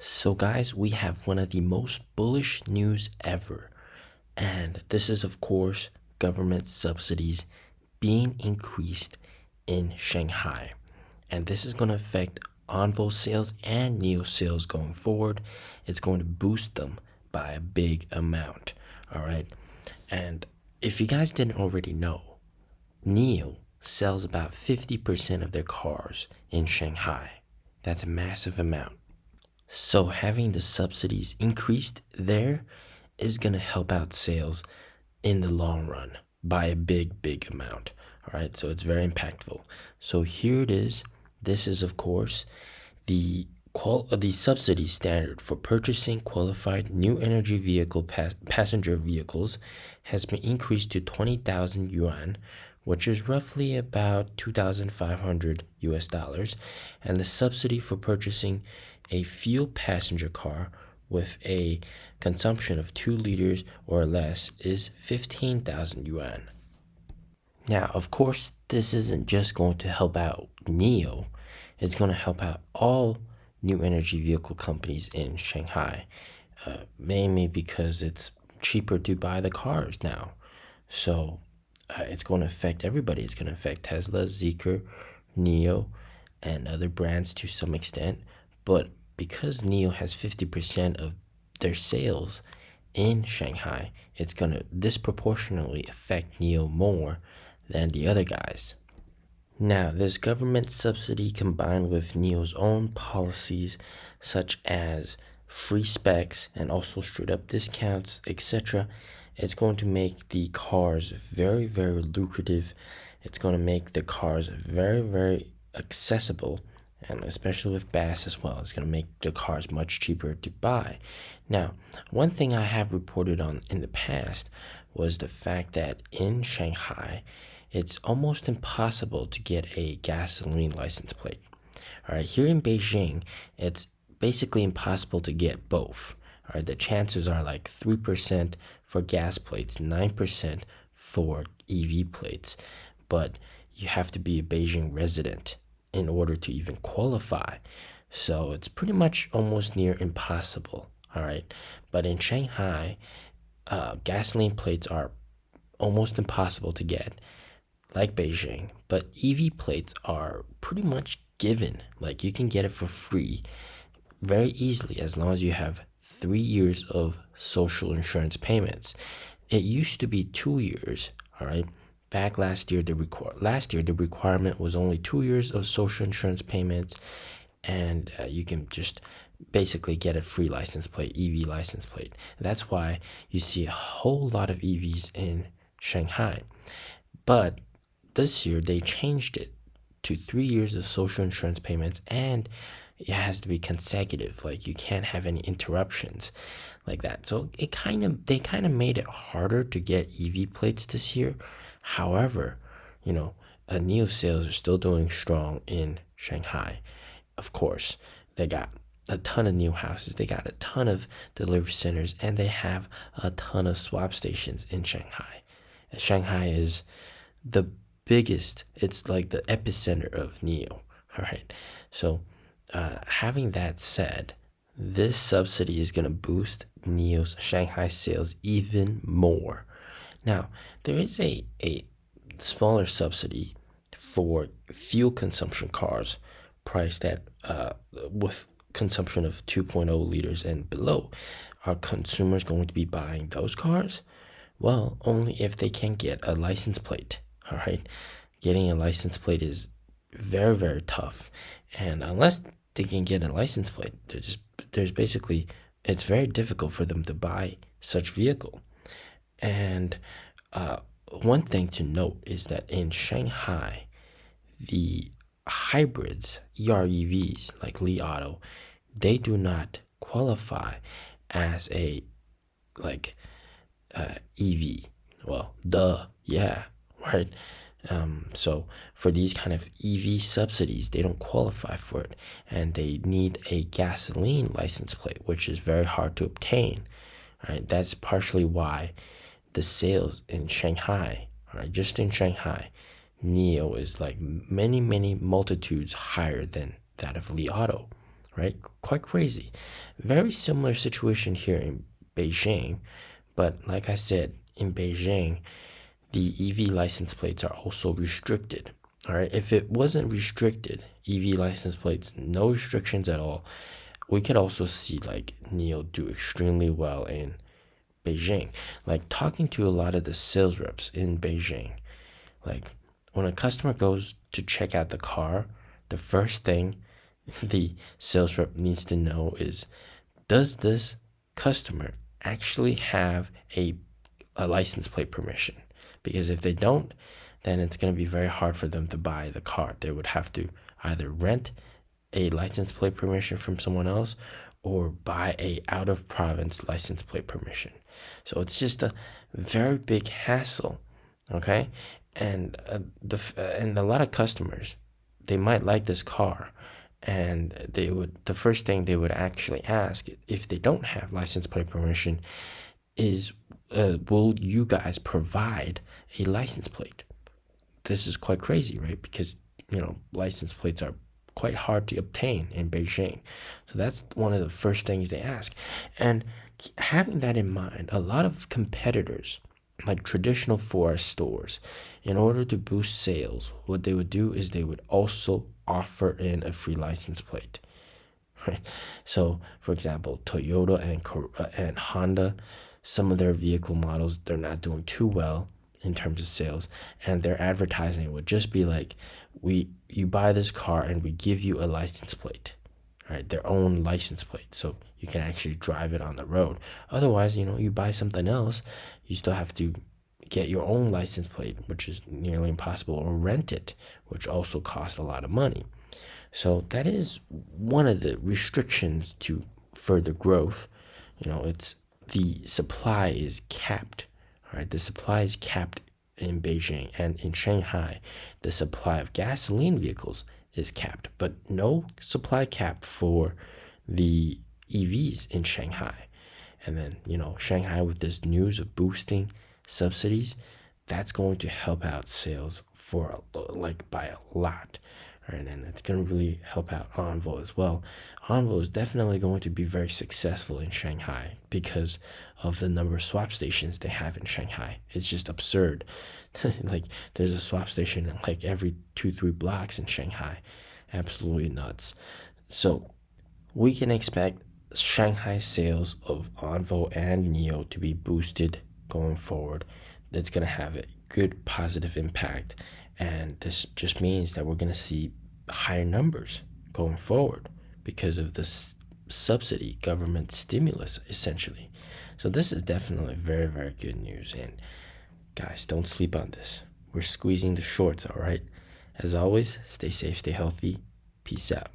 So, guys, we have one of the most bullish news ever. And this is, of course, government subsidies being increased in Shanghai. And this is going to affect Envo sales and Neo sales going forward. It's going to boost them by a big amount. All right. And if you guys didn't already know, Neo sells about 50% of their cars in Shanghai. That's a massive amount. So having the subsidies increased there is going to help out sales in the long run by a big amount. All right, so it's very impactful. So here it is. This is, of course, the subsidy standard for purchasing qualified new energy vehicle passenger vehicles has been increased to 20,000 yuan, which is roughly about 2,500 US dollars, and the subsidy for purchasing a fuel passenger car with a consumption of 2 liters or less is 15,000 yuan. Now, of course, this isn't just going to help out NIO, it's going to help out all new energy vehicle companies in Shanghai, mainly because it's cheaper to buy the cars now. So it's going to affect everybody. It's going to affect Tesla, Zeekr, NIO, and other brands to some extent. But because NIO has 50% of their sales in Shanghai, it's going to disproportionately affect NIO more than the other guys. Now, this government subsidy combined with NIO's own policies such as free specs and also straight up discounts, etc., it's going to make the cars very lucrative. It's going to make the cars very accessible, and especially with BAS as well. It's going to make the cars much cheaper to buy. Now, one thing I have reported on in the past was the fact that in Shanghai, it's almost impossible to get a gasoline license plate. All right, here in Beijing, it's basically impossible to get both. All right, the chances are like 3% for gas plates, 9% for EV plates, but you have to be a Beijing resident in order to even qualify. So it's pretty much almost near impossible. All right, but in Shanghai, gasoline plates are almost impossible to get, like Beijing, but EV plates are pretty much given. Like you can get it for free very easily as long as you have 3 years of social insurance payments. It used to be 2 years, all right? Back last year, the requirement was only 2 years of social insurance payments, and you can just basically get a free license plate, EV license plate. That's why you see a whole lot of EVs in Shanghai. But this year, they changed it to 3 years of social insurance payments, and it has to be consecutive. Like you can't have any interruptions like that. So they kind of made it harder to get EV plates this year. However, NIO sales are still doing strong in Shanghai. Of course, they got a ton of new houses. They got a ton of delivery centers, and they have a ton of swap stations in Shanghai. Shanghai is the biggest. It's like the epicenter of NIO. All right. So having that said, this subsidy is going to boost NIO's Shanghai sales even more. Now, there is a smaller subsidy for fuel consumption cars priced at with consumption of 2.0 liters and below. Are consumers going to be buying those cars? Well, only if they can get a license plate. All right, getting a license plate is very tough, and unless they can get a license plate, it's very difficult for them to buy such vehicle. And one thing to note is that in Shanghai, the hybrids, EREVs like Li Auto, they do not qualify as a EV. Well, right? So for these kind of EV subsidies, they don't qualify for it, and they need a gasoline license plate, which is very hard to obtain. Right? That's partially why the sales in Shanghai, right, just in Shanghai, NIO is like many multitudes higher than that of Li Auto, right? Quite crazy. Very similar situation here in Beijing, but like I said, in Beijing, the EV license plates are also restricted. All right, if it wasn't restricted, EV license plates, no restrictions at all, we could also see like NIO do extremely well in Beijing. Like talking to a lot of the sales reps in Beijing, like when a customer goes to check out the car, the first thing the sales rep needs to know is, does this customer actually have a license plate permission? Because if they don't, then it's going to be very hard for them to buy the car. They would have to either rent a license plate permission from someone else or buy a out of province license plate permission. So it's just a very big hassle, okay? And and a lot of customers, they might like this car, and the first thing they would actually ask if they don't have license plate permission is, will you guys provide a license plate? This is quite crazy, right? Because license plates are quite hard to obtain in Beijing. So that's one of the first things they ask. And having that in mind, a lot of competitors, like traditional forest stores, in order to boost sales, what they would do is they would also offer in a free license plate. Right? So, for example, Toyota and Honda, some of their vehicle models, they're not doing too well in terms of sales, and their advertising would just be like, you buy this car and we give you a license plate, right? Their own license plate, so you can actually drive it on the road. Otherwise, you buy something else, you still have to get your own license plate, which is nearly impossible, or rent it, which also costs a lot of money. So that is one of the restrictions to further growth. It's the supply is capped. All right, the supply is capped in Beijing, and in Shanghai, the supply of gasoline vehicles is capped, but no supply cap for the EVs in Shanghai. And then, Shanghai, with this news of boosting subsidies, that's going to help out sales by a lot. Right, and it's going to really help out Envo as well. Envo is definitely going to be very successful in Shanghai because of the number of swap stations they have in Shanghai. It's just absurd. Like there's a swap station like every 2-3 blocks in Shanghai. Absolutely nuts. So we can expect Shanghai sales of Envo and NIO to be boosted going forward. That's going to have a good positive impact, and this just means that we're going to see higher numbers going forward because of this subsidy, government stimulus, essentially. So this is definitely very, very good news. And guys, don't sleep on this. We're squeezing the shorts, all right? As always, stay safe, stay healthy. Peace out.